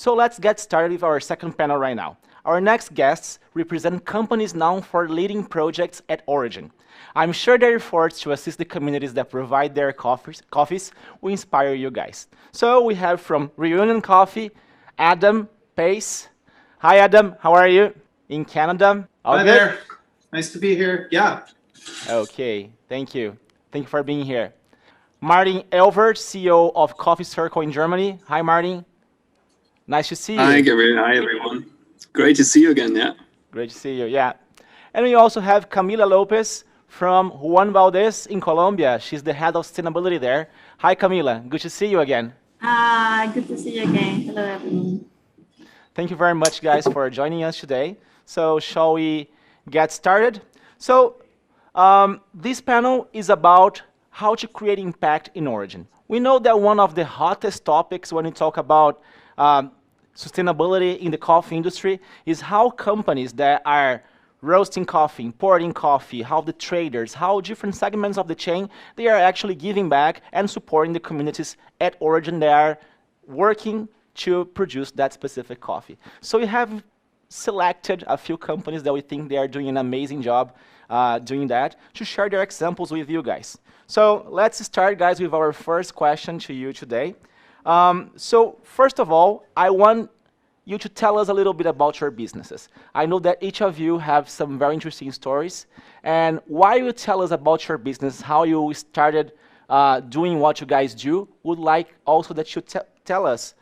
So let's get started with our second panel right now. Our next guests represent companies known for leading projects at origin. I'm sure their efforts to assist the communities that provide their coffees will inspire you guys. So we have from Reunion Coffee, Adam Pesce. Hi Adam, how are you? In Canada? All Hi good? there. Nice to be here. Yeah. Okay, thank you. Thank you for being here. Martin Elwert, CEO of Coffee Circle in Germany. Hi Martin, nice to see Hi, you. Gabriel. Hi, everyone. Great to see you again. Yeah. Great to see you, yeah. And we also have Camila López from Juan Valdez in Colombia. She's the head of sustainability there. Hi Camila, good to see you again. Good to see you again. Hello, everyone. Thank you very much, guys, for joining us today. So, shall we get started? So, this panel is about how to create impact in origin. We know that one of the hottest topics when we talk about sustainability in the coffee industry is how companies that are roasting coffee, importing coffee, how the traders, how different segments of the chain, they are actually giving back and supporting the communities at origin that are working to produce that specific coffee. So we have selected a few companies that we think they are doing an amazing job doing that to share their examples with you guys. So let's start, guys, with our first question to you today. So first of all, I want you to tell us a little bit about your businesses. I know that each of you have some very interesting stories. And while you tell us about your business, how you started doing what you guys do, would like also that you tell us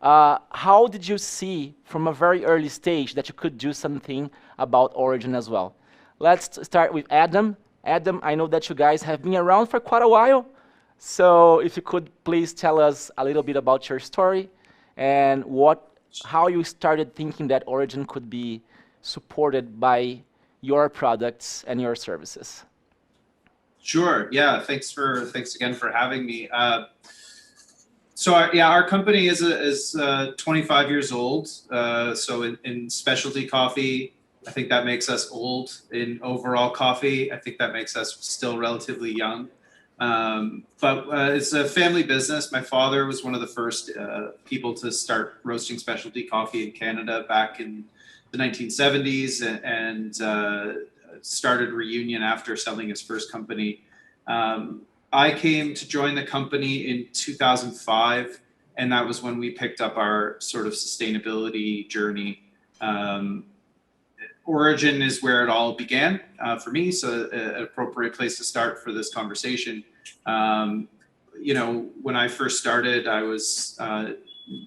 how did you see from a very early stage that you could do something about origin as well? Let's start with Adam. Adam, I know that you guys have been around for quite a while. So if you could please tell us a little bit about your story and how you started thinking that origin could be supported by your products and your services. Sure. Yeah. Thanks again for having me. Our company is 25 years old. So in specialty coffee, I think that makes us old. In overall coffee, I think that makes us still relatively young. But it's a family business. My father was one of the first people to start roasting specialty coffee in Canada back in the 1970s and started Reunion after selling his first company. I came to join the company in 2005, and that was when we picked up our sort of sustainability journey. Origin is where it all began for me, so an appropriate place to start for this conversation. When I first started, I was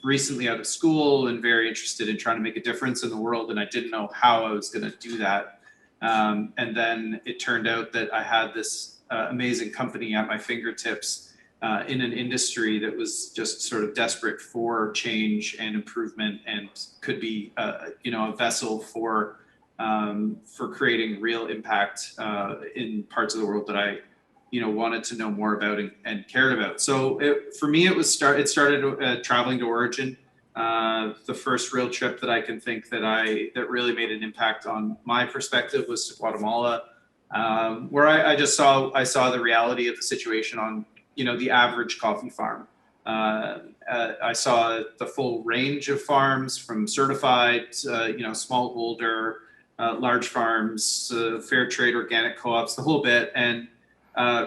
recently out of school and very interested in trying to make a difference in the world, and I didn't know how I was going to do that. And then it turned out that I had this amazing company at my fingertips in an industry that was just sort of desperate for change and improvement, and could be a vessel for creating real impact in parts of the world that I wanted to know more about and cared about. So for me, it started traveling to origin. The first real trip that I can think that really made an impact on my perspective was to Guatemala, where I saw the reality of the situation on the average coffee farm. I saw the full range of farms, from certified, smallholder, large farms, fair trade, organic co-ops, the whole bit, and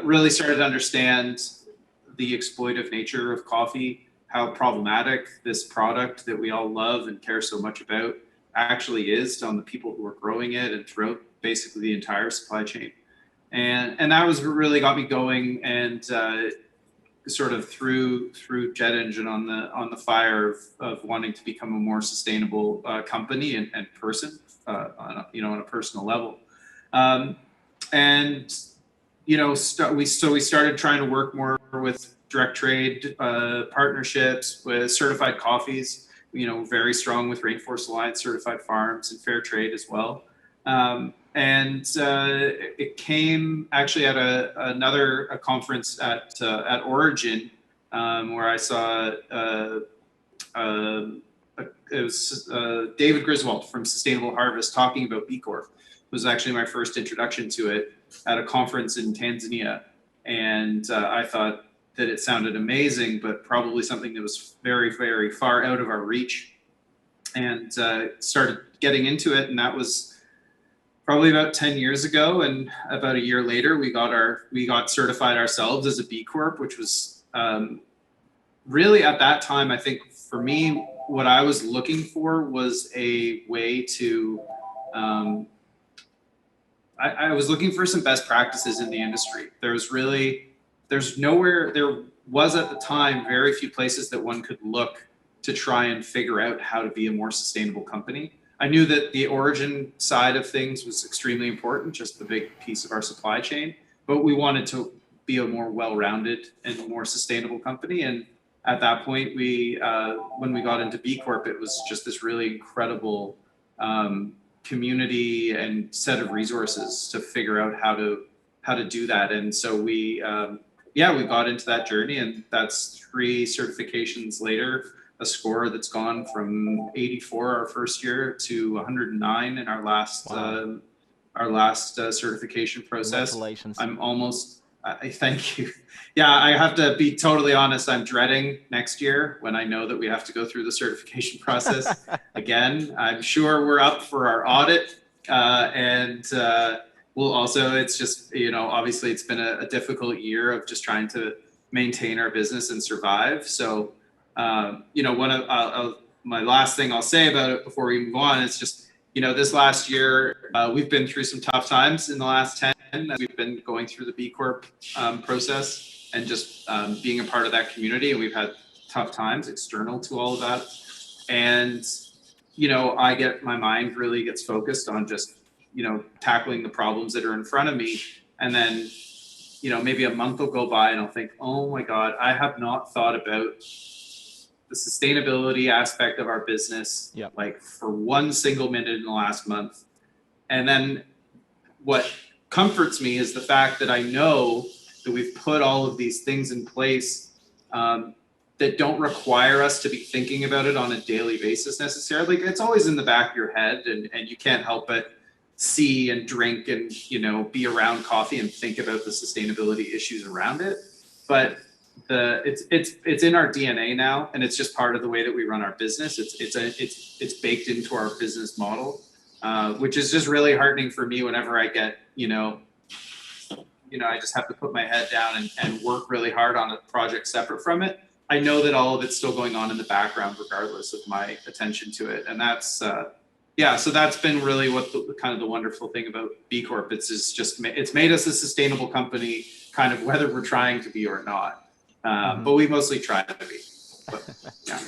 really started to understand the exploitive nature of coffee, how problematic this product that we all love and care so much about actually is on the people who are growing it and throughout basically the entire supply chain. And that was what really got me going, and sort of threw jet engine on the fire of wanting to become a more sustainable company and person on a personal level. We started trying to work more with direct trade partnerships with certified coffees, very strong with Rainforest Alliance certified farms and fair trade as well. It came actually at a conference at Origin, where I saw it was David Griswold from Sustainable Harvest talking about B Corp. It was actually my first introduction to it at a conference in Tanzania, and I thought that it sounded amazing, but probably something that was very, very far out of our reach. and started getting into it. And that was probably about 10 years ago. And about a year later, we got certified ourselves as a B Corp, which was really at that time, I think for me, what I was looking for was a way to, I was looking for some best practices in the industry. There was at the time very few places that one could look to try and figure out how to be a more sustainable company. I knew that the origin side of things was extremely important, just the big piece of our supply chain, but we wanted to be a more well-rounded and more sustainable company. And at that point, when we got into B Corp, it was just this really incredible community and set of resources to figure out how to do that. And so we got into that journey, and that's 3 certifications later, a score that's gone from 84 our first year to 109 in our last Wow. Certification process. Congratulations. I thank you. Yeah, I have to be totally honest. I'm dreading next year when I know that we have to go through the certification process again. I'm sure we're up for our audit, and we'll also. It's just obviously it's been a difficult year of just trying to maintain our business and survive. So. One of my last thing I'll say about it before we move on is just, this last year, we've been through some tough times in the last 10 as we've been going through the B Corp process and just being a part of that community. And we've had tough times external to all of that. And, my mind really gets focused on just, tackling the problems that are in front of me. And then, maybe a month will go by and I'll think, oh my God, I have not thought about the sustainability aspect of our business, like for one single minute in the last month. And then what comforts me is the fact that I know that we've put all of these things in place that don't require us to be thinking about it on a daily basis necessarily. Like, it's always in the back of your head, and you can't help but see and drink and, be around coffee and think about the sustainability issues around it. But it's in our DNA now, and it's just part of the way that we run our business. It's baked into our business model, which is just really heartening for me whenever I get, I just have to put my head down and work really hard on a project separate from it. I know that all of it's still going on in the background, regardless of my attention to it. And that's, so that's been really what the wonderful thing about B Corp. It's made us a sustainable company, kind of whether we're trying to be or not. But we mostly try to be. But, yeah.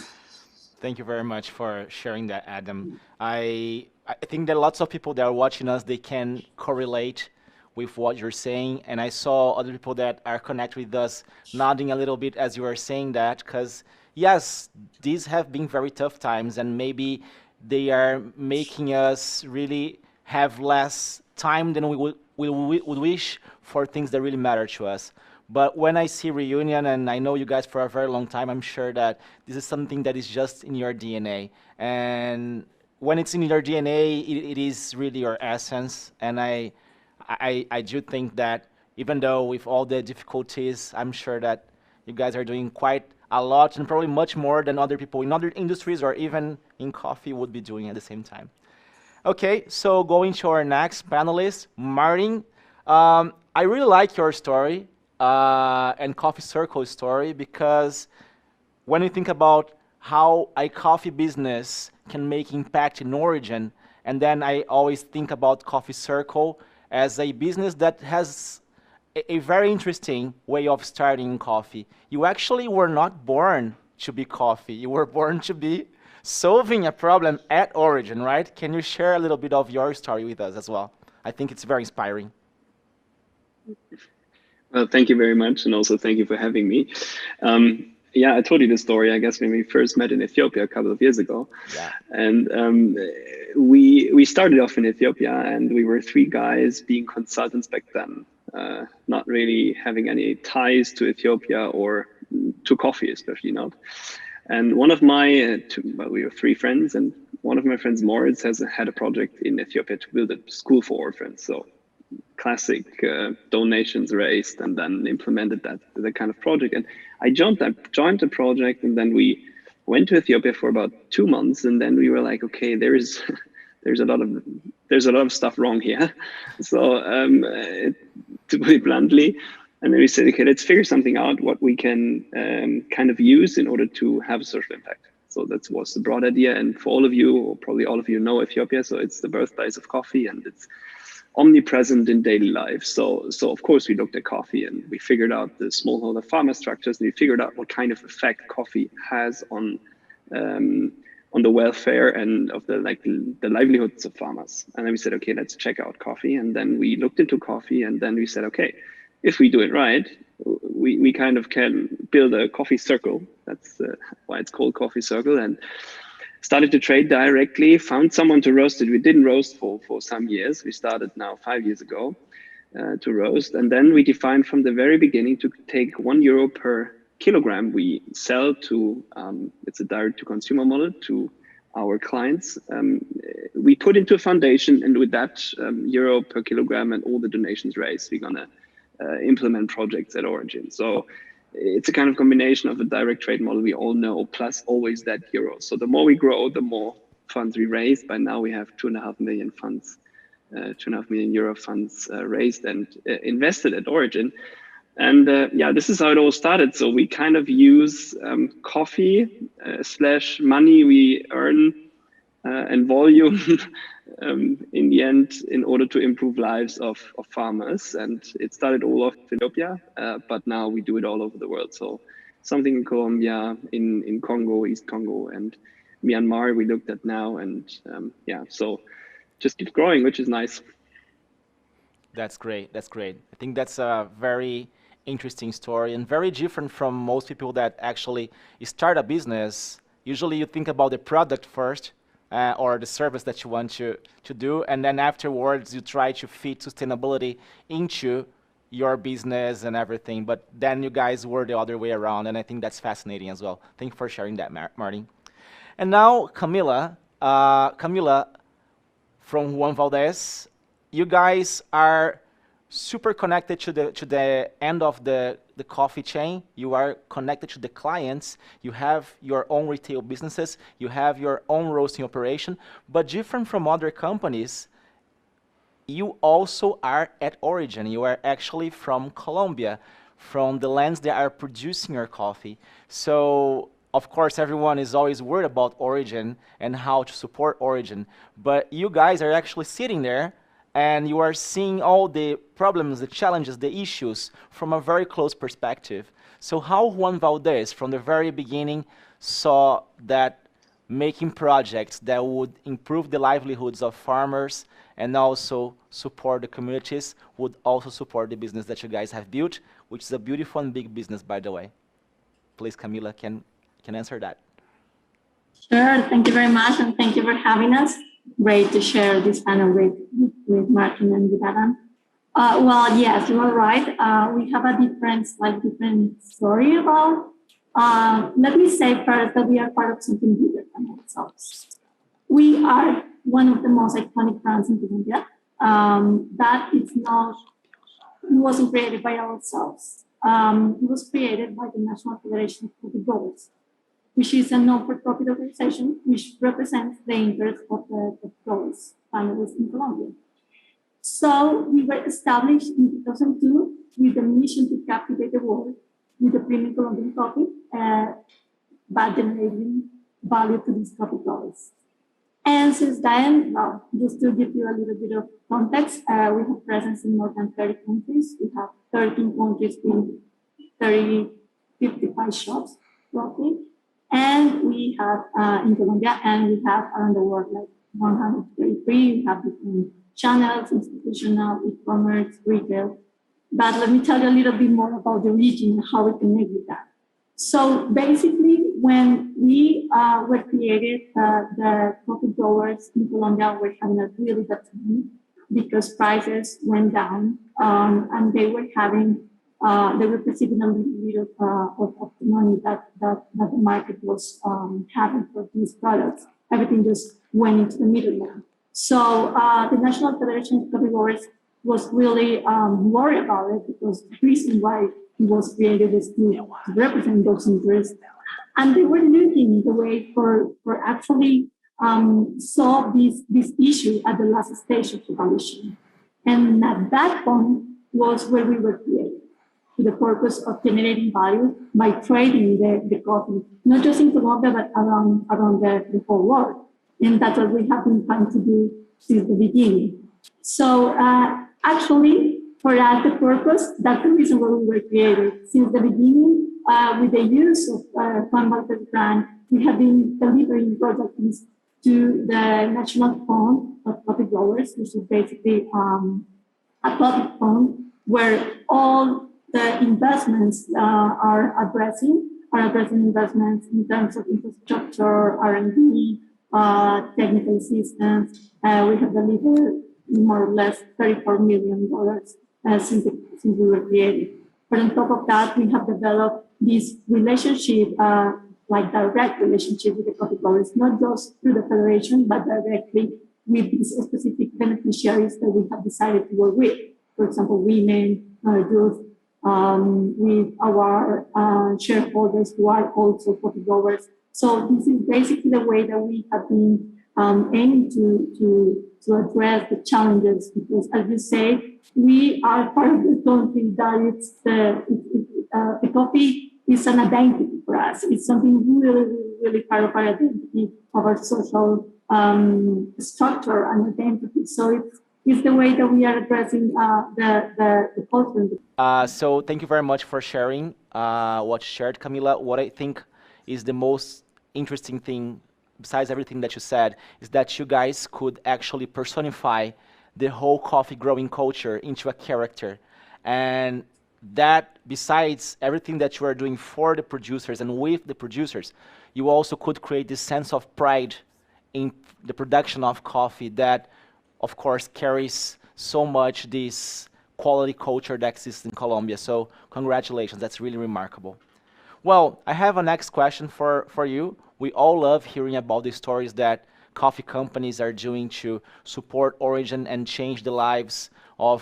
Thank you very much for sharing that, Adam. I think that lots of people that are watching us, they can correlate with what you're saying. And I saw other people that are connected with us nodding a little bit as you were saying that, because yes, these have been very tough times, and maybe they are making us really have less time than we would wish for things that really matter to us. But when I see Reunion, and I know you guys for a very long time, I'm sure that this is something that is just in your DNA. And when it's in your DNA, it is really your essence. And I do think that even though with all the difficulties, I'm sure that you guys are doing quite a lot, and probably much more than other people in other industries or even in coffee would be doing at the same time. Okay, so going to our next panelist, Martin. I really like your story. And Coffee Circle's story, because when you think about how a coffee business can make impact in origin, and then I always think about Coffee Circle as a business that has a very interesting way of starting in coffee. You actually were not born to be coffee. You were born to be solving a problem at origin, right? Can you share a little bit of your story with us as well? I think it's very inspiring. Well, thank you very much. And also thank you for having me. I told you the story, I guess, when we first met in Ethiopia a couple of years ago. Yeah. And we started off in Ethiopia, and we were 3 guys being consultants back then, not really having any ties to Ethiopia or to coffee, especially not. And one of my, we were 3 friends, and one of my friends, Moritz, had a project in Ethiopia to build a school for orphans. So classic donations raised and then implemented that kind of project. And I joined the project, and then we went to Ethiopia for about 2 months, and then we were like, okay, there's a lot of stuff wrong here. So to put it bluntly, and then we said, okay, let's figure something out what we can kind of use in order to have a social impact. So that was the broad idea. And for all of you, or probably all of you know Ethiopia, so it's the birthplace of coffee, and it's omnipresent in daily life. So of course we looked at coffee, and we figured out the smallholder farmer structures, and we figured out what kind of effect coffee has on the welfare and of the livelihoods of farmers. And then we said, okay, let's check out coffee. And then we looked into coffee, and then we said, okay, if we do it right, we kind of can build a coffee circle. That's why it's called Coffee Circle. And started to trade directly, found someone to roast it. We didn't roast for some years. We started now 5 years ago to roast. And then we defined from the very beginning to take €1 per kilogram we sell to, it's a direct to consumer model, to our clients. We put into a foundation, and with that euro per kilogram and all the donations raised, we're gonna implement projects at origin. So it's a kind of combination of a direct trade model we all know, plus always that euro. So the more we grow, the more funds we raise. By now we have 2.5 million funds, 2.5 million euro funds raised and invested at origin. And yeah, this is how it all started. So we kind of use coffee / money we earn and volume in the end in order to improve lives of farmers. And it started all off in Ethiopia, but now we do it all over the world. So something in Colombia, in Congo, East Congo, and Myanmar we looked at now. And yeah, so just keep growing, which is nice. That's great. That's great. I think that's a very interesting story and very different from most people that actually start a business. Usually you think about the product first, or the service that you want to do, and then afterwards you try to fit sustainability into your business and everything. But then you guys were the other way around, and I think that's fascinating as well. Thank you for sharing that, Martin. And now Camila, Camila from Juan Valdez, you guys are super connected to the end of the coffee chain. You are connected to the clients. You have your own retail businesses. You have your own roasting operation. But different from other companies, you also are at origin. You are actually from Colombia, from the lands that are producing your coffee. So of course, everyone is always worried about origin and how to support origin. But you guys are actually sitting there, and you are seeing all the problems, the challenges, the issues from a very close perspective. So how Juan Valdez, from the very beginning, saw that making projects that would improve the livelihoods of farmers and also support the communities would also support the business that you guys have built, which is a beautiful and big business, by the way. Please, Camila, can answer that. Sure. Thank you very much, and thank you for having us. Great to share this panel with Martin and with Adam. Well, yes, you are right. We have a different story about. Let me say first that we are part of something bigger than ourselves. We are one of the most iconic brands in Colombia. That it's not, it wasn't created by ourselves. It was created by the National Federation of Coffee Growers, which is a non-for-profit organization which represents the interests of the growers families in Colombia. So we were established in 2002 with the mission to captivate the world with the premium Colombian coffee, by generating value to these coffee growers. And since then, well, just to give you a little bit of context, we have presence in more than 30 countries. We have 13 countries with 55 shops, roughly. And we have in Colombia, and we have around the world like 133. We have different channels, institutional, e-commerce, retail. But let me tell you a little bit more about the region and how we connect with that. So basically, when we were created, the coffee growers in Colombia were having a really bad time because prices went down, and they were perceiving a little bit of the money that the market was having for these products. Everything just went into the middleman. So the National Federation of Coffee Growers was really worried about it, because the reason why it was created is to represent those interests. And they were looking the way for actually solve this issue at the last stage of evolution. And at that point was where we were created, to the purpose of generating value by trading the coffee, not just in Colombia, but around the whole world. And that's what we have been trying to do since the beginning. So actually, for us, the purpose, that's the reason why we were created. Since the beginning, with the use of Juan Valdez brand, we have been delivering products to the National Fund of Coffee Growers, which is basically a public fund where all the investments are addressing investments in terms of infrastructure, R&D, technical assistance. We have delivered more or less $34 million since we were created. But on top of that, we have developed this relationship, like direct relationship with the coffee growers, not just through the federation, but directly with these specific beneficiaries that we have decided to work with. For example, women, youth, with our shareholders who are also coffee growers. So this is basically the way that we have been aiming to address the challenges, because as you say, we are part of the country that it's the coffee is an identity for us. It's something really, really part of our identity, of our social structure and identity. So it's the way that we are addressing the culture. So thank you very much for sharing what you shared, Camila. What I think is the most interesting thing, besides everything that you said, is that you guys could actually personify the whole coffee growing culture into a character. And that, besides everything that you are doing for the producers and with the producers, you also could create this sense of pride in the production of coffee that, of course, carries so much this quality culture that exists in Colombia. So congratulations, that's really remarkable. Well, I have a next question for you. We all love hearing about the stories that coffee companies are doing to support origin and change the lives of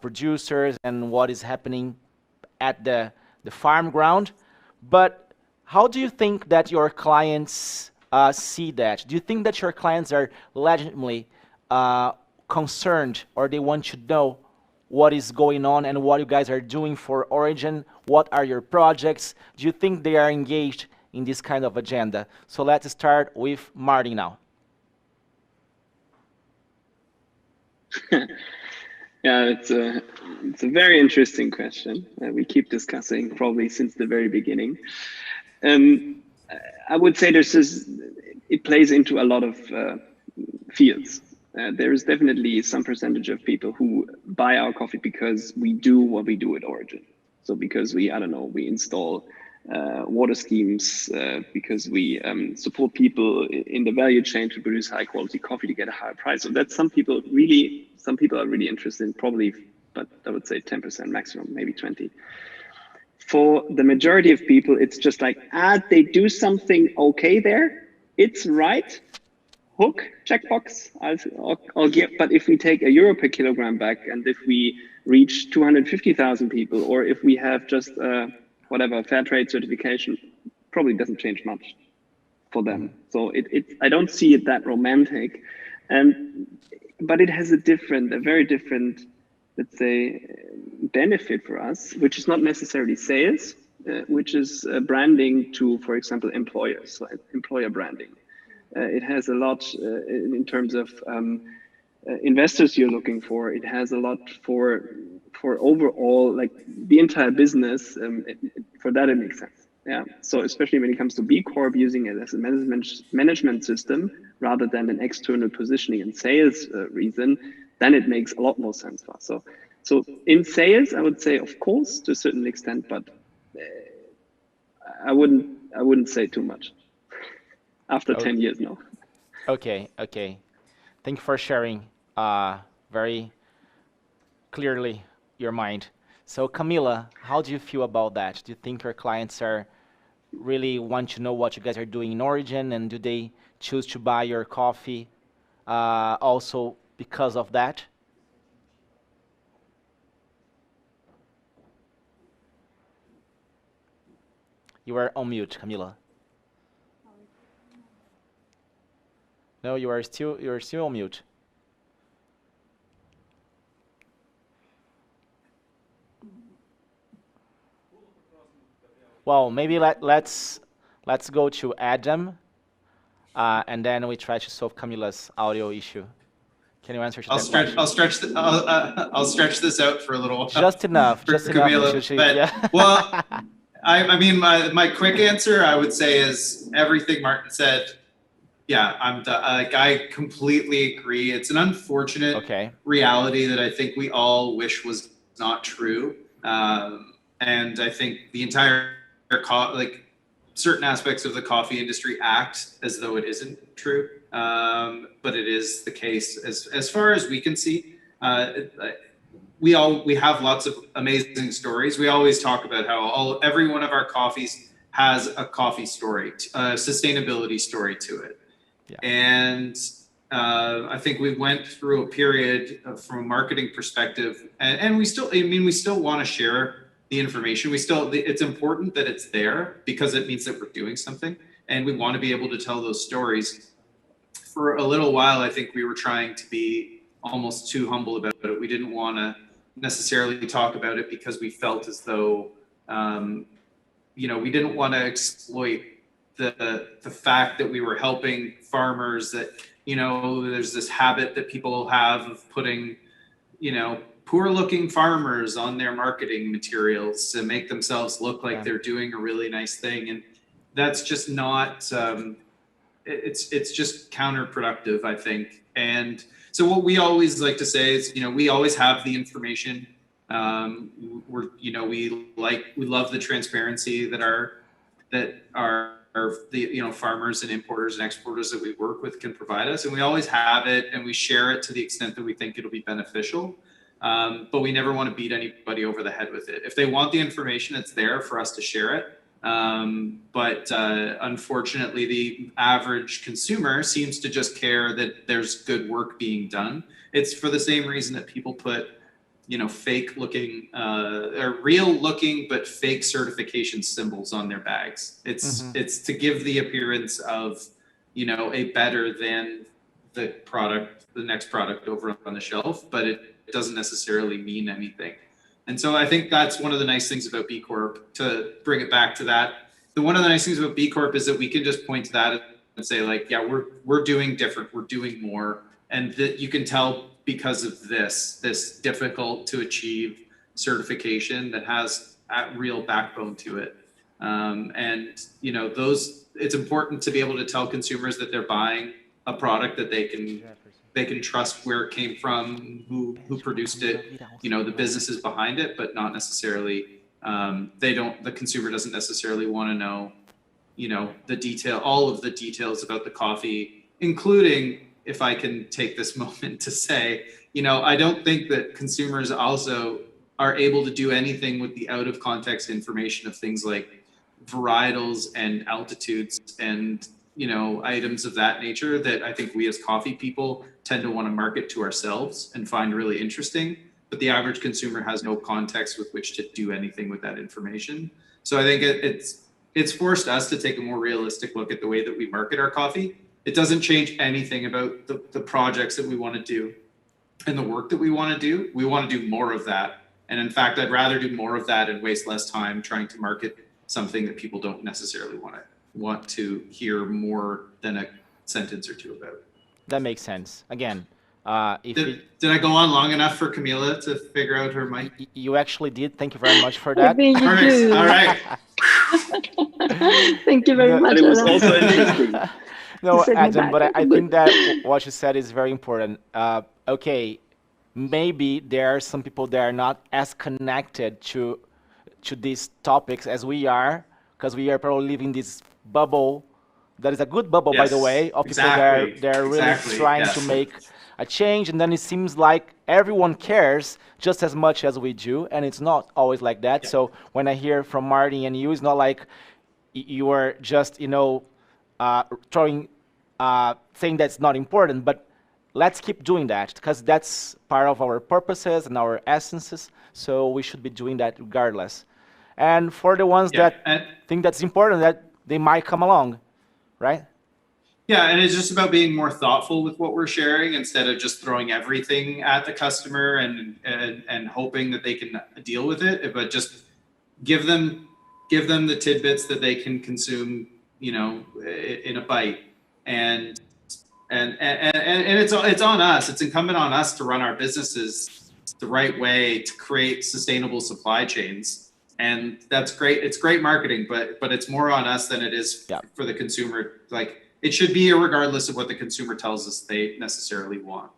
producers and what is happening at the farm ground. But how do you think that your clients see that? Do you think that your clients are legitimately concerned, or they want to know what is going on and what you guys are doing for origin? What are your projects? Do you think they are engaged in this kind of agenda? So let's start with Marty now. Yeah, it's a very interesting question. We keep discussing probably since the very beginning. I would say it plays into a lot of fields. There is definitely some percentage of people who buy our coffee because we do what we do at Origin. So because we install water schemes, because we support people in the value chain to produce high quality coffee to get a higher price. So that's some people are really interested in, probably, but I would say 10% maximum, maybe 20. For the majority of people, it's just like, they do something okay there. It's right. Hook, checkbox, I'll give. But if we take €1 per kilogram back, and if we reach 250,000 people, or if we have just whatever fair trade certification, probably doesn't change much for them. So I don't see it that romantic, but it has a very different, let's say, benefit for us, which is not necessarily sales, which is branding to, for example, employers, so employer branding. It has a lot in terms of investors you're looking for. It has a lot for overall, like the entire business. For that, it makes sense. Yeah. So especially when it comes to B Corp, using it as a management system rather than an external positioning and sales reason, then it makes a lot more sense for us. So in sales, I would say, of course, to a certain extent, but I wouldn't say too much. After 10 years now. Okay. Thank you for sharing very clearly your mind. So Camila, how do you feel about that? Do you think your clients really want to know what you guys are doing in Origin, and do they choose to buy your coffee also because of that? You are on mute, Camila. No, you're still on mute. Well, maybe let's go to Adam, and then we try to solve Camila's audio issue. Can you answer to that question? I'll stretch this out for a little while. Just enough, for just Camila, enough. but, Yeah. well, I mean, my quick answer I would say is everything Martin said. Yeah, I completely agree. It's an unfortunate reality that I think we all wish was not true. And I think the entire certain aspects of the coffee industry act as though it isn't true. But it is the case as far as we can see. We have lots of amazing stories. We always talk about how every one of our coffees has a coffee story, a sustainability story to it. Yeah. And I think we went through a period from a marketing perspective, and we still want to share the information. It's important that it's there because it means that we're doing something, and we want to be able to tell those stories. For a little while, I think we were trying to be almost too humble about it. We didn't want to necessarily talk about it because we felt as though, we didn't want to exploit the fact that we were helping farmers, that, there's this habit that people have of putting, poor looking farmers on their marketing materials to make themselves look like they're doing a really nice thing. And that's just not, it's just counterproductive, I think. And so what we always like to say is, we always have the information. We love the transparency that our farmers and importers and exporters that we work with can provide us. And we always have it, and we share it to the extent that we think it'll be beneficial. But we never want to beat anybody over the head with it. If they want the information, it's there for us to share it. But unfortunately, the average consumer seems to just care that there's good work being done. It's for the same reason that people put, fake looking, or real looking, but fake certification symbols on their bags. It's to give the appearance of, a better than the next product over on the shelf, but it doesn't necessarily mean anything. And so I think that's one of the nice things about B Corp, to bring it back to that. One of the nice things about B Corp is that we can just point to that and say, we're doing different, we're doing more. And that you can tell because of this difficult to achieve certification that has a real backbone to it. It's important to be able to tell consumers that they're buying a product that they can trust where it came from, who produced it, the businesses behind it, but not necessarily, the consumer doesn't necessarily want to know, all of the details about the coffee, including, if I can take this moment to say, I don't think that consumers also are able to do anything with the out of context information of things like varietals and altitudes and, items of that nature that I think we as coffee people tend to want to market to ourselves and find really interesting. But the average consumer has no context with which to do anything with that information. So I think it's forced us to take a more realistic look at the way that we market our coffee. It doesn't change anything about the projects that we want to do and the work that we want to do. We want to do more of that. And in fact, I'd rather do more of that and waste less time trying to market something that people don't necessarily want to hear more than a sentence or two about. That makes sense. Again, did I go on long enough for Camila to figure out her mic? You actually did. Thank you very much for that. I think you did. All right. Thank you very much. It was also interesting. No, Adam, but I think that what you said is very important. Okay, maybe there are some people that are not as connected to these topics as we are, because we are probably living this bubble. That is a good bubble, by the way, of people that are really trying to make a change, and then it seems like everyone cares just as much as we do, and it's not always like that. Yeah. So when I hear from Martin and you, it's not like you are just, saying that's not important, but let's keep doing that, because that's part of our purposes and our essences, so we should be doing that regardless. And for the ones Yeah, that and think that's important, that they might come along, right? yeah, and it's just about being more thoughtful with what we're sharing instead of just throwing everything at the customer and hoping that they can deal with it, but just give them the tidbits that they can consume, in a bite. And and it's on us. It's incumbent on us to run our businesses the right way to create sustainable supply chains. And that's great. It's great marketing, but it's more on us than it is Yeah, for the consumer. Like it should be regardless of what the consumer tells us they necessarily want.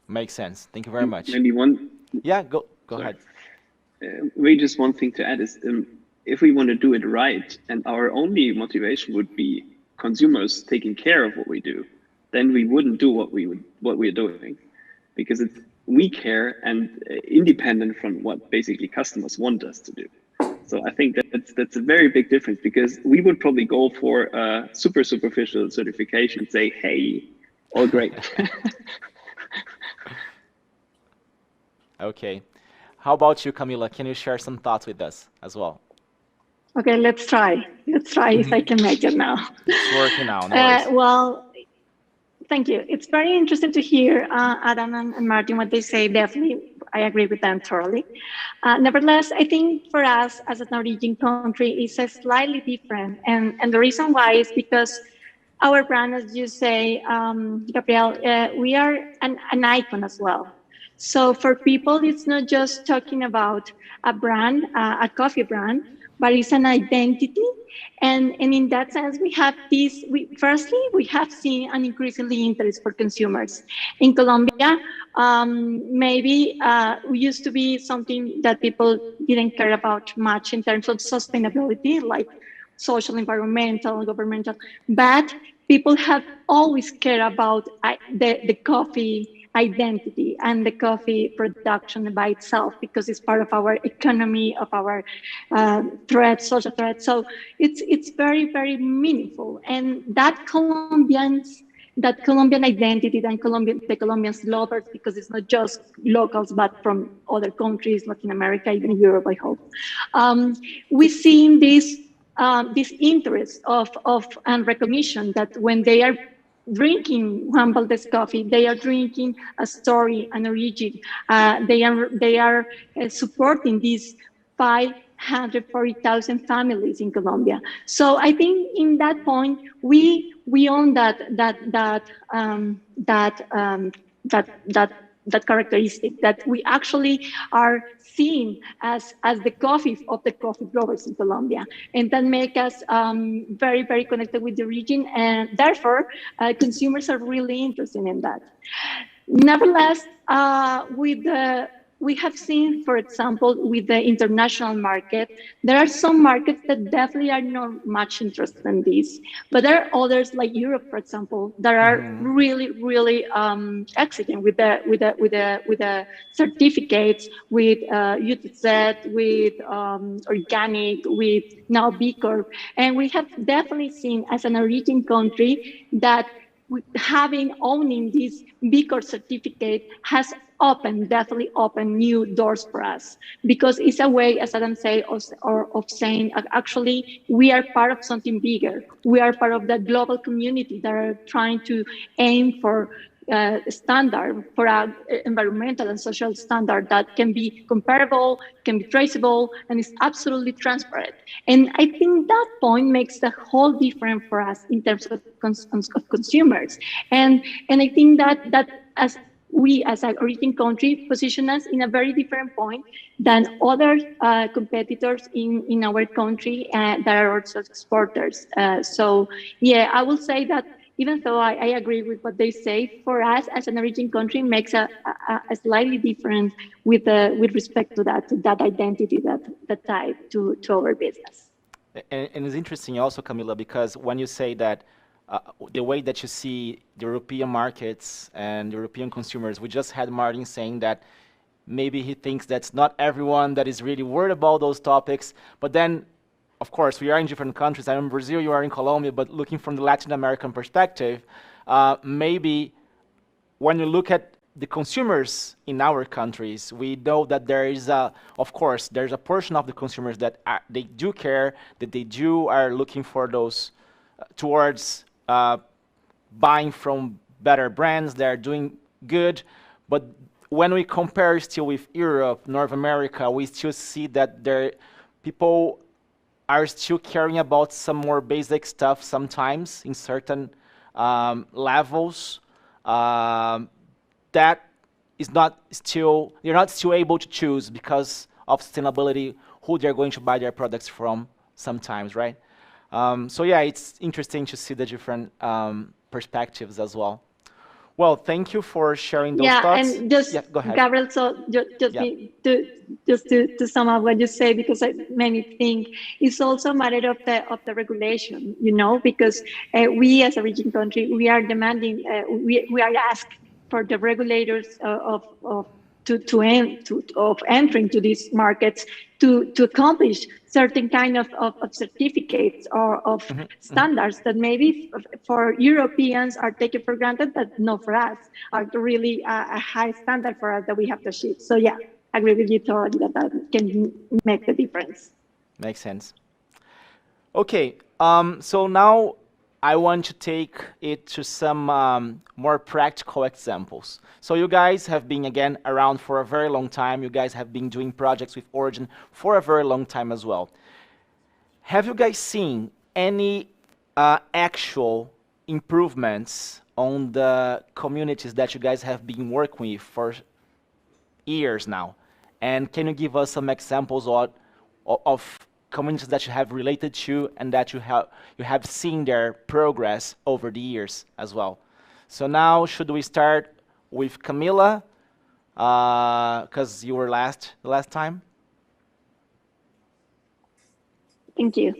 makes sense. Thank you very much. Maybe one, Yeah, go sorry. ahead. Maybe just one thing to add is if we want to do it right and our only motivation would be consumers taking care of what we do, then we wouldn't do what we're doing, because we care and independent from what basically customers want us to do. So I think that's a very big difference, because we would probably go for a super superficial certification, say, hey, all great. Okay. How about you, Camila? Can you share some thoughts with us as well? Okay, let's try. Let's try if I can make it now. It's working now. No worries. Well, thank you. It's very interesting to hear Adam and Martin, what they say. Definitely, I agree with them thoroughly. Nevertheless, I think for us as a Norwegian country, it's a slightly different. And the reason why is because our brand, as you say, Gabriel, we are an icon as well. So for people, it's not just talking about a brand, a coffee brand, but it's an identity. And in that sense, we have this, firstly, we have seen an increasingly interest for consumers. In Colombia, maybe we used to be something that people didn't care about much in terms of sustainability, like social, environmental, governmental, but people have always cared about the coffee identity and the coffee production by itself, because it's part of our economy, of our social threat. So it's very, very meaningful. And that Colombian identity, and the Colombians love it, because it's not just locals, but from other countries, Latin America, even Europe, I hope. We see this interest of and recognition that when they are drinking Juan Valdez coffee, they are drinking a story, an origin. They are supporting these 540,000 families in Colombia. So I think in that point we own that characteristic, that we actually are seen as the coffee of the coffee growers in Colombia, and that make us very, very connected with the region, and therefore consumers are really interested in that. Nevertheless, we have seen, for example, with the international market, there are some markets that definitely are not much interested in this, but there are others, like Europe, for example, that are really, really exciting with the certificates, with UTZ, with organic, with now B Corp, and we have definitely seen as an origin country that owning this B Corp certificate has definitely opened new doors for us, because it's a way, as Adam said, of saying, actually, we are part of something bigger. We are part of the global community that are trying to aim for standard, for an environmental and social standard that can be comparable, can be traceable, and is absolutely transparent. And I think that point makes the whole difference for us in terms of consumers. And I think that as we, as an origin country, position us in a very different point than other competitors in our country that are also exporters. So, yeah, I will say that even though I agree with what they say, for us as an origin country makes a slightly different with respect to that identity, that tie to our business. And it's interesting also, Camila, because when you say that the way that you see the European markets and European consumers, we just had Martin saying that maybe he thinks that's not everyone that is really worried about those topics, but then, of course, we are in different countries. I'm in Brazil, you are in Colombia, but looking from the Latin American perspective, maybe when you look at the consumers in our countries, we know that there is a, of course, there's a portion of the consumers that they do care, that they do are looking for those towards buying from better brands. They're doing good, but when we compare still with Europe, North America, we still see that there people are still caring about some more basic stuff sometimes in certain levels. That is not still, you're not still able to choose because of sustainability who they're going to buy their products from sometimes, right? So yeah, it's interesting to see the different perspectives as well. Well, thank you for sharing those thoughts. And just, yeah, go ahead. Gabriel, so just to sum up what you say, because it made me think, it's also a matter of the regulation, you know, because we as a region country, we are demanding, we are asked for the regulators of entering to these markets to accomplish certain kind of certificates or of standards that maybe for Europeans are taken for granted, but not for us, are really a high standard for us that we have to achieve. So yeah, I agree with you totally that can make the difference. Makes sense. Okay, so now I want to take it to some more practical examples. So you guys have been, again, around for a very long time. You guys have been doing projects with Origin for a very long time as well. Have you guys seen any actual improvements on the communities that you guys have been working with for years now? And can you give us some examples of communities that you have related to and that you have seen their progress over the years as well? So now, should we start with Camila, because you were the last time? Thank you.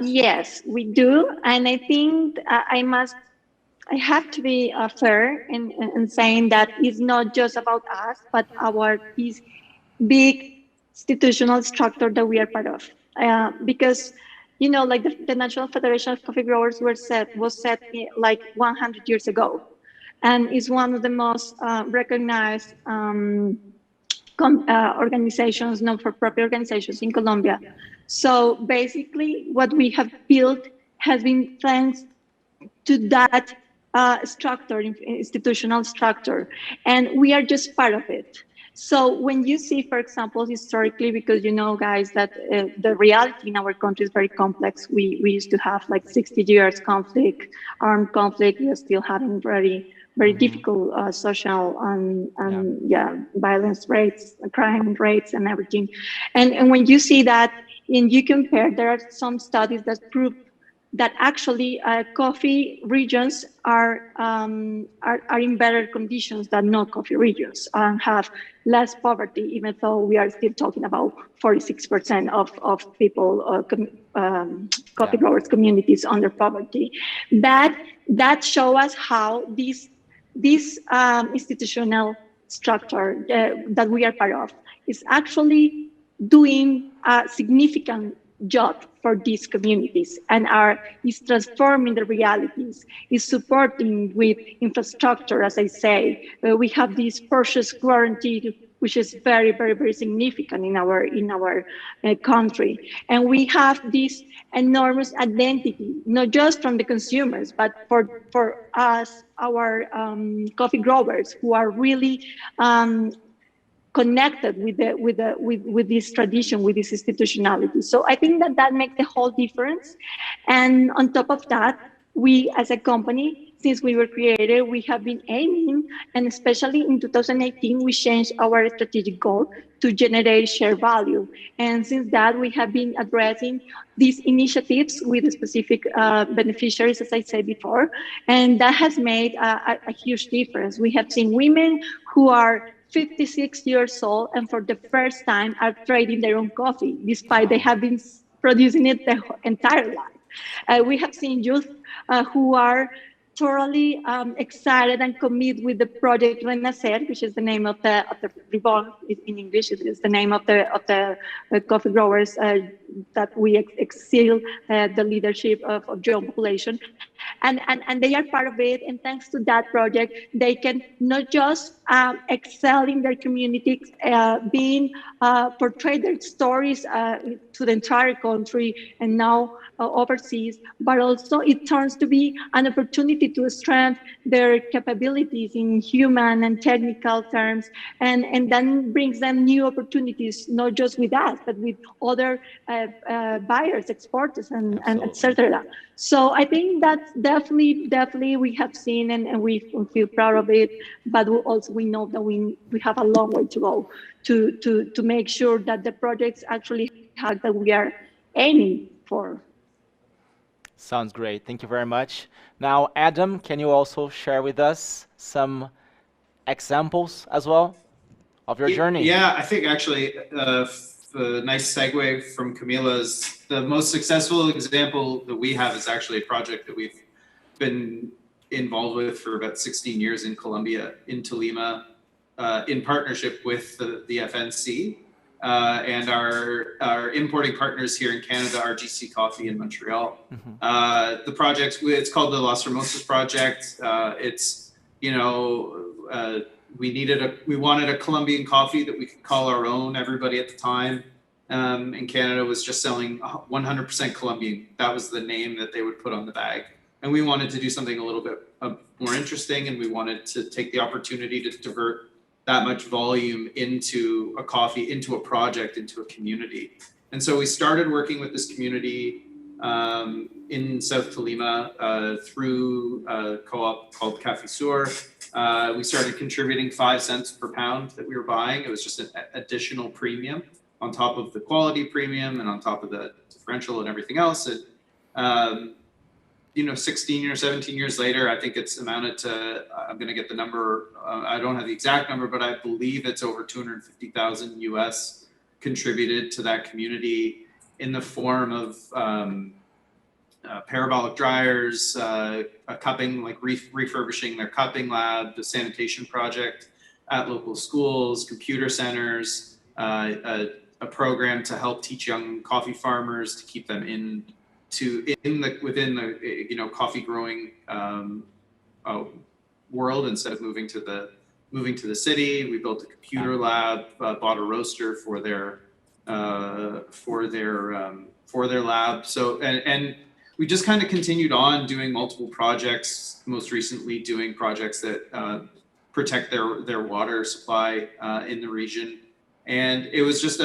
Yes, we do, and I think I have to be fair in saying that it's not just about us, but this big institutional structure that we are part of, because you know, like the National Federation of Coffee Growers was set like 100 years ago, and is one of the most recognized organizations, non-for-profit organizations in Colombia. So basically, what we have built has been thanks to that structure, institutional structure, and we are just part of it. So when you see, for example, historically, because you know, guys, that the reality in our country is very complex. We used to have like 60 years conflict, armed conflict. We are still having very difficult social and violence rates, crime rates, and everything. And when you see that, and you compare, there are some studies that prove that actually coffee regions are in better conditions than non-coffee regions and have less poverty, even though we are still talking about 46% of people, coffee growers communities under poverty. That show us how this institutional structure that we are part of is actually doing a significant job for these communities and is transforming the realities, is supporting with infrastructure, as I say. We have this purchase guarantee, which is very, very, very significant in our country. And we have this enormous identity, not just from the consumers, but for us, our coffee growers who are really connected with this tradition, with this institutionality. So I think that makes the whole difference. And on top of that, we as a company, since we were created, we have been aiming, and especially in 2018, we changed our strategic goal to generate share value. And since that, we have been addressing these initiatives with specific beneficiaries, as I said before, and that has made a huge difference. We have seen women who are 56 years old and for the first time are trading their own coffee, despite they have been producing it their entire life. We have seen youth who are thoroughly excited and committed with the project Renacer, which is the name of the Reborn in English. It is the name of the coffee growers that we exceed the leadership of young population. and they are part of it. And thanks to that project, they can not just excel in their communities, portray their stories to the entire country and now overseas, but also it turns to be an opportunity to strengthen their capabilities in human and technical terms, and then brings them new opportunities, not just with us, but with other buyers, exporters, and etc. So I think that's definitely we have seen, and we feel proud of it, but we know that we have a long way to go to make sure that the projects actually have that we are aiming for. Sounds great. Thank you very much. Now, Adam, can you also share with us some examples as well of your journey? Yeah, I think actually a nice segue from Camila's, the most successful example that we have is actually a project that we've been involved with for about 16 years in Colombia, in Tolima, in partnership with the FNC and our importing partners here in Canada, RGC Coffee in Montreal. The project, it's called the Las Hermosas Project. It's, you know, we wanted a Colombian coffee that we could call our own. Everybody at the time in Canada was just selling 100% Colombian. That was the name that they would put on the bag. And we wanted to do something a little bit more interesting, and we wanted to take the opportunity to divert that much volume into a coffee, into a project, into a community. And so we started working with this community in South Tolima through a co-op called Café Sur. We started contributing 5 cents per pound that we were buying. It was just an additional premium on top of the quality premium and on top of the differential and everything else. And, you know, 16 or 17 years later, I think it's amounted to, I'm going to get the number, I don't have the exact number, but I believe it's over 250,000 US contributed to that community in the form of parabolic dryers, a cupping, like refurbishing their cupping lab, the sanitation project at local schools, computer centers, a program to help teach young coffee farmers to keep them within the you know, coffee growing world instead of moving to the city. We built a computer lab, bought a roaster for their lab. So and we just kind of continued on doing multiple projects. Most recently, doing projects that protect their water supply in the region, and it was just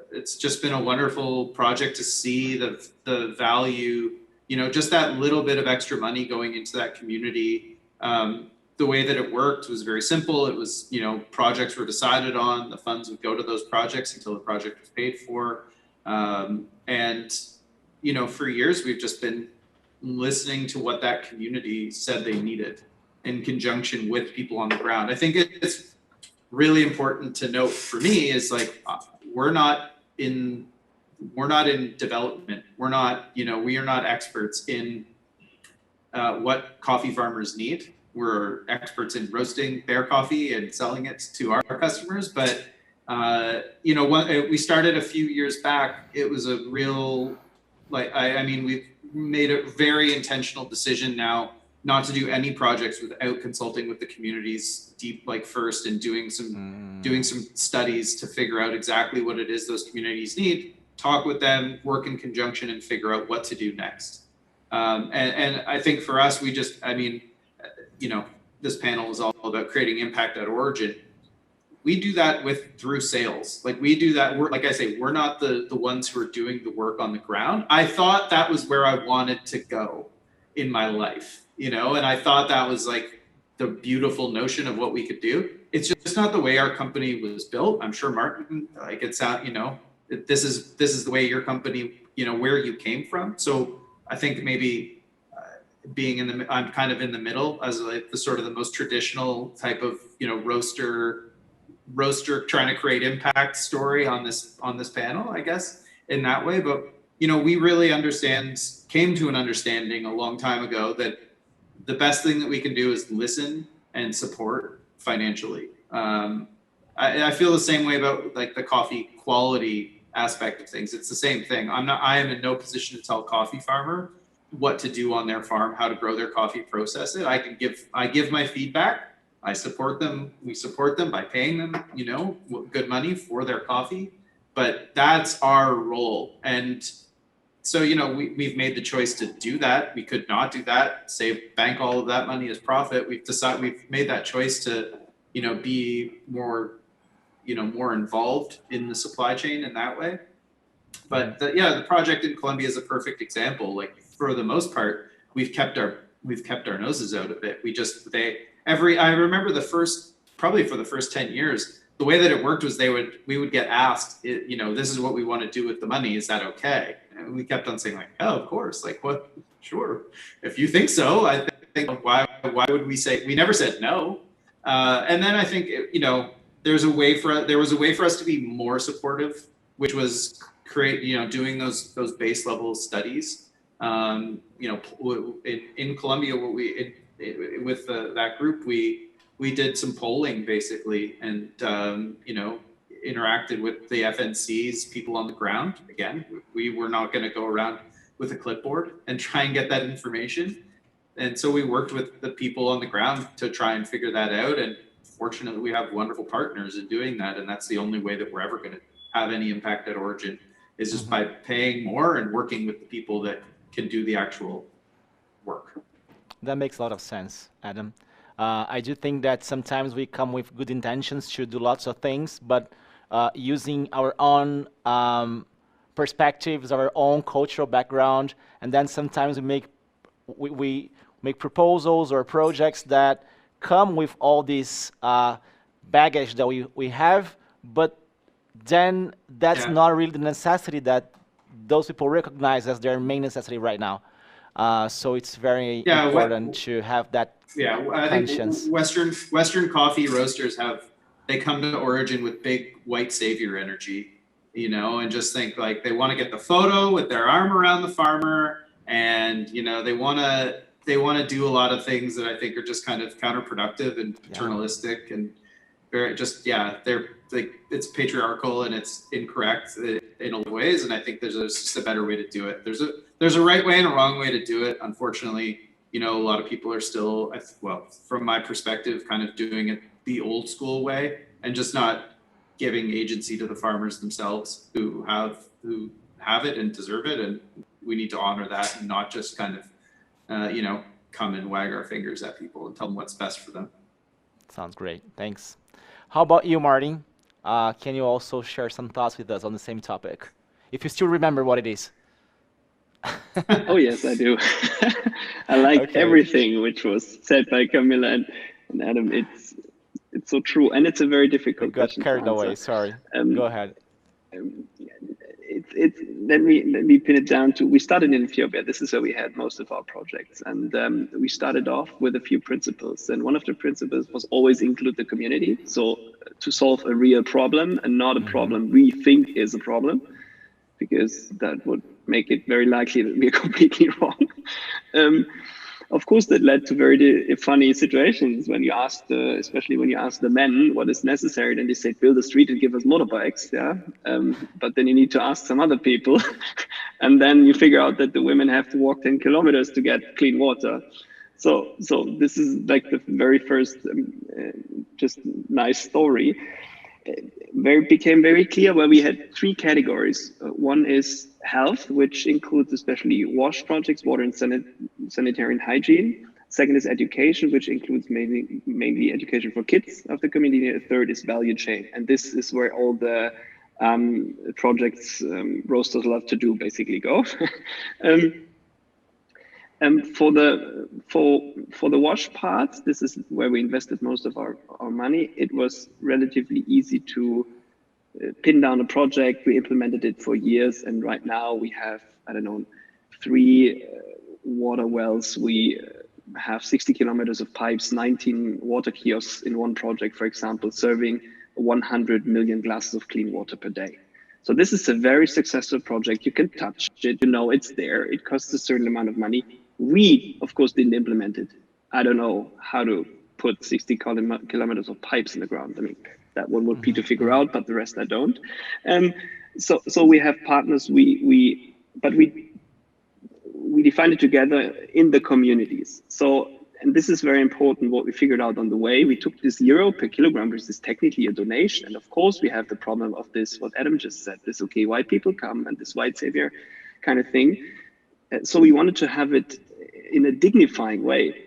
it's just been a wonderful project to see the value, you know, just that little bit of extra money going into that community. The way that it worked was very simple. It was, you know, projects were decided on, the funds would go to those projects until the project was paid for. And, you know, for years, we've just been listening to what that community said they needed in conjunction with people on the ground. I think it's really important to note for me is like, we're not in development. We're not, you know, we are not experts in what coffee farmers need. We're experts in roasting their coffee and selling it to our customers. But, you know, we started a few years back, it was a real, like, I mean, we've made a very intentional decision now not to do any projects without consulting with the communities first and doing some studies to figure out exactly what it is those communities need, talk with them, work in conjunction, and figure out what to do next. And I think for us, we just, I mean, you know, this panel is all about creating impact at origin. We do that through sales. Like we do that. Like I say, we're not the ones who are doing the work on the ground. I thought that was where I wanted to go in my life, you know, and I thought that was like the beautiful notion of what we could do. It's just not the way our company was built. I'm sure Martin, like it's out, you know, this is the way your company, you know, where you came from. So I think maybe I'm kind of in the middle as like the sort of the most traditional type of, you know, roaster trying to create impact story on this panel, I guess, in that way. But, you know, we really came to an understanding a long time ago that the best thing that we can do is listen and support financially. I feel the same way about like the coffee quality aspect of things. It's the same thing. I am in no position to tell a coffee farmer what to do on their farm, how to grow their coffee, process it. I give my feedback. I support them. We support them by paying them, you know, good money for their coffee. But that's our role. And so, you know, we've made the choice to do that. We could not do that, bank all of that money as profit. We've made that choice to, you know, be more, you know, more involved in the supply chain in that way. But the project in Colombia is a perfect example. Like, for the most part, we've kept our noses out of it. I remember probably for the first 10 years, the way that it worked was we would get asked, you know, this is what we want to do with the money. Is that okay? And we kept on saying, like, oh, of course. Like, what? Sure. If you think so, I think why would we say? We never said no. And then I think, you know, there was a way for us to be more supportive, which was doing those base level studies. You know, in Colombia, with that group, we did some polling basically, and you know, interacted with the FNCs, people on the ground. Again, we were not going to go around with a clipboard and try and get that information. And so we worked with the people on the ground to try and figure that out. And fortunately, we have wonderful partners in doing that. And that's the only way that we're ever going to have any impact at origin, is just by paying more and working with the people that can do the actual work. That makes a lot of sense, Adam. I do think that sometimes we come with good intentions to do lots of things, but using our own perspectives, our own cultural background, and then sometimes we make proposals or projects that come with all this baggage that we have, but then that's not really the necessity that those people recognize as their main necessity right now. So it's very important to have that conscience. I think Western coffee roasters they come to origin with big white savior energy, you know, and just think like they want to get the photo with their arm around the farmer, and you know, they want to do a lot of things that I think are just kind of counterproductive and paternalistic and very it's patriarchal and it's incorrect in a lot of ways. And I think there's just a better way to do it. There's a right way and a wrong way to do it. Unfortunately, you know, a lot of people are still, well, from my perspective, kind of doing it the old school way and just not giving agency to the farmers themselves who have it and deserve it. And we need to honor that and not just kind of, you know, come and wag our fingers at people and tell them what's best for them. Sounds great. Thanks. How about you, Martin? Can you also share some thoughts with us on the same topic, if you still remember what it is? Oh yes, I do. I like everything which was said by Camila and Adam. It's so true, and it's a very difficult question. Got carried away. Sorry. Go ahead. Let me pin it down to, we started in Ethiopia. This is where we had most of our projects, and we started off with a few principles. And one of the principles was always include the community. So to solve a real problem and not a problem we think is a problem, because that would make it very likely that we are completely wrong. Of course, that led to very funny situations when you asked, especially when you ask the men what is necessary, then they say, build a street and give us motorbikes. But then you need to ask some other people. And then you figure out that the women have to walk 10 kilometers to get clean water. So this is like the very first just nice story. Became very clear where we had three categories. One is health, which includes especially wash projects, water and sanitary and hygiene. Second is education, which includes mainly education for kids of the community. And third is value chain. And this is where all the projects roasters love to do basically go. For the wash part, this is where we invested most of our money. It was relatively easy to pin down a project. We implemented it for years, and right now we have, I don't know, 3 water wells. We have 60 kilometers of pipes, 19 water kiosks in one project, for example, serving 100 million glasses of clean water per day. So this is a very successful project. You can touch it, you know it's there. It costs a certain amount of money. We, of course, didn't implement it. I don't know how to put 60 kilometers of pipes in the ground. I mean, that one would be to figure out, but the rest I don't. So we have partners. We we defined it together in the communities. So, and this is very important, what we figured out on the way. We took this euro per kilogram, which is technically a donation. And of course, we have the problem of this, what Adam just said, this, okay, white people come and this white savior kind of thing. So we wanted to have it in a dignifying way.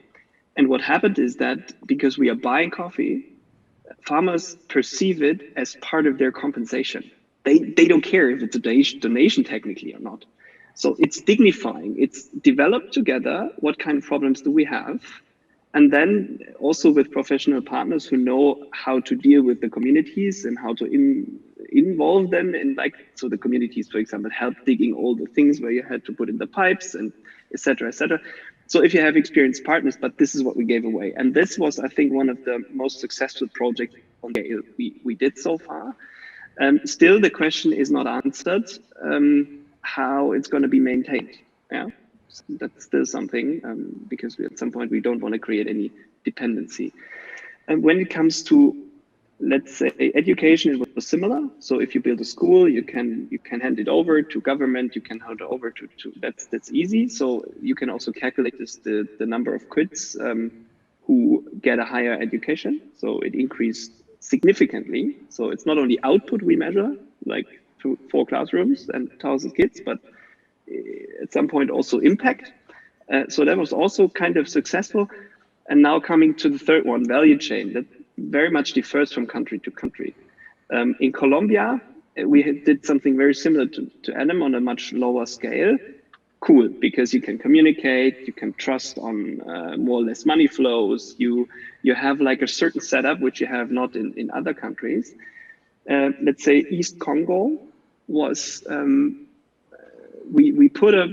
And what happened is that because we are buying coffee, farmers perceive it as part of their compensation. They don't care if it's a donation technically or not. So it's dignifying. It's developed together. What kind of problems do we have? And then also with professional partners who know how to deal with the communities and how to involve them in, like, so the communities, for example, help digging all the things where you had to put in the pipes and et cetera, et cetera. So if you have experienced partners, but this is what we gave away. And this was, I think, one of the most successful projects we did so far. Still, the question is not answered, how it's going to be maintained. Yeah, so that's still something, because at some point we don't want to create any dependency. And when it comes to, let's say, education, it was similar. So if you build a school, you can hand it over to government, you can hand it over to that's easy. So you can also calculate this, the number of kids who get a higher education. So it increased significantly. So it's not only output we measure, like 4 classrooms and 1,000 kids, but at some point also impact. So that was also kind of successful. And now coming to the third one, value chain, that very much differs from country to country. In Colombia, we did something very similar to Adam on a much lower scale. Cool, because you can communicate, you can trust on more or less money flows. You have like a certain setup, which you have not in other countries. Let's say East Congo was, we put a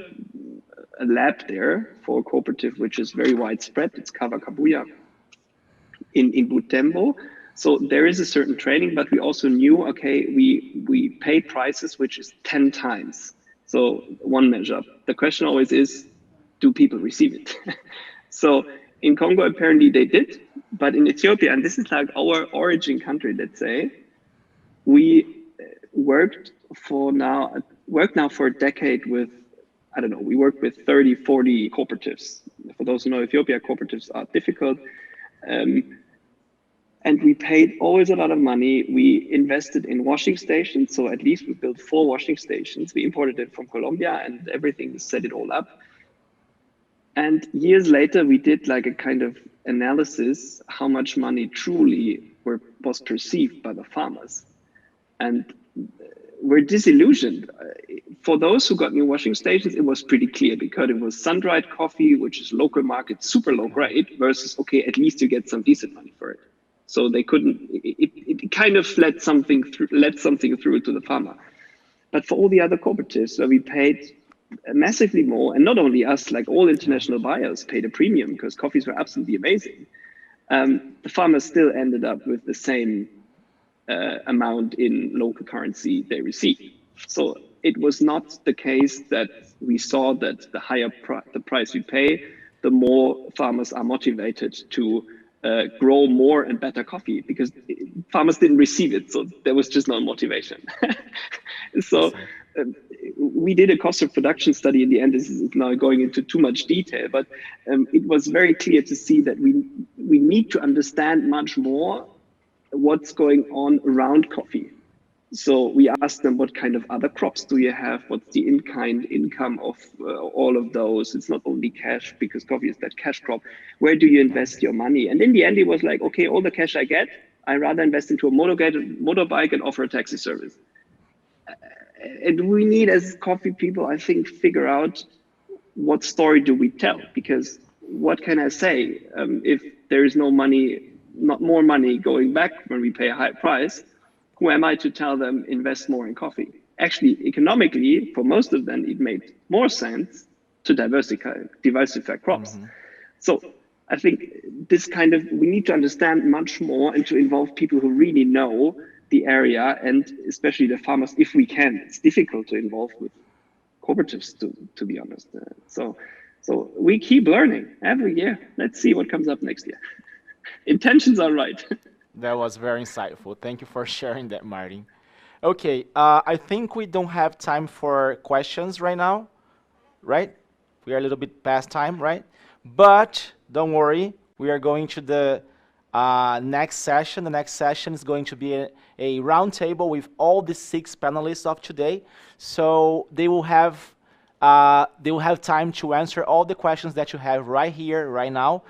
lab there for a cooperative, which is very widespread. It's Kava Kabuya in Butembo. So there is a certain training, but we also knew, okay, we pay prices, which is 10 times. So one measure. The question always is, do people receive it? So in Congo, apparently they did, but in Ethiopia, and this is like our origin country, let's say, we worked now for a decade with, I don't know, we worked with 30, 40 cooperatives. For those who know Ethiopia, cooperatives are difficult. And we paid always a lot of money. We invested in washing stations. So at least we built 4 washing stations. We imported it from Colombia and everything, set it all up. And years later, we did like a kind of analysis, how much money truly was perceived by the farmers. And we're disillusioned. For those who got new washing stations, it was pretty clear because it was sun-dried coffee, which is local market, super low grade, versus, okay, at least you get some decent money for it. So they couldn't, it kind of let something through to the farmer. But for all the other cooperatives where we paid massively more, and not only us, like all international buyers paid a premium because coffees were absolutely amazing. The farmers still ended up with the same amount in local currency they received. So it was not the case that we saw that the higher the price we pay, the more farmers are motivated to grow more and better coffee, because farmers didn't receive it. So there was just no motivation. So we did a cost of production study. In the end, this is now going into too much detail, but it was very clear to see that we need to understand much more what's going on around coffee. So we asked them, what kind of other crops do you have? What's the in-kind income of all of those? It's not only cash, because coffee is that cash crop. Where do you invest your money? And in the end, it was like, okay, all the cash I get, I rather invest into a motorbike and offer a taxi service. And we need, as coffee people, I think, figure out what story do we tell? Because what can I say if there is no money, not more money going back when we pay a high price? Who am I to tell them invest more in coffee? Actually, economically, for most of them, it made more sense to diversify crops. Mm-hmm. So I think this kind of, we need to understand much more and to involve people who really know the area, and especially the farmers, if we can. It's difficult to involve with cooperatives, to be honest. So we keep learning every year. Let's see what comes up next year. Intentions are right. That was very insightful. Thank you for sharing that, Martin. Okay, I think we don't have time for questions right now, right? We are a little bit past time, right? But don't worry, we are going to the next session. The next session is going to be a round table with all the 6 panelists of today. So they will have time to answer all the questions that you have right here, right now.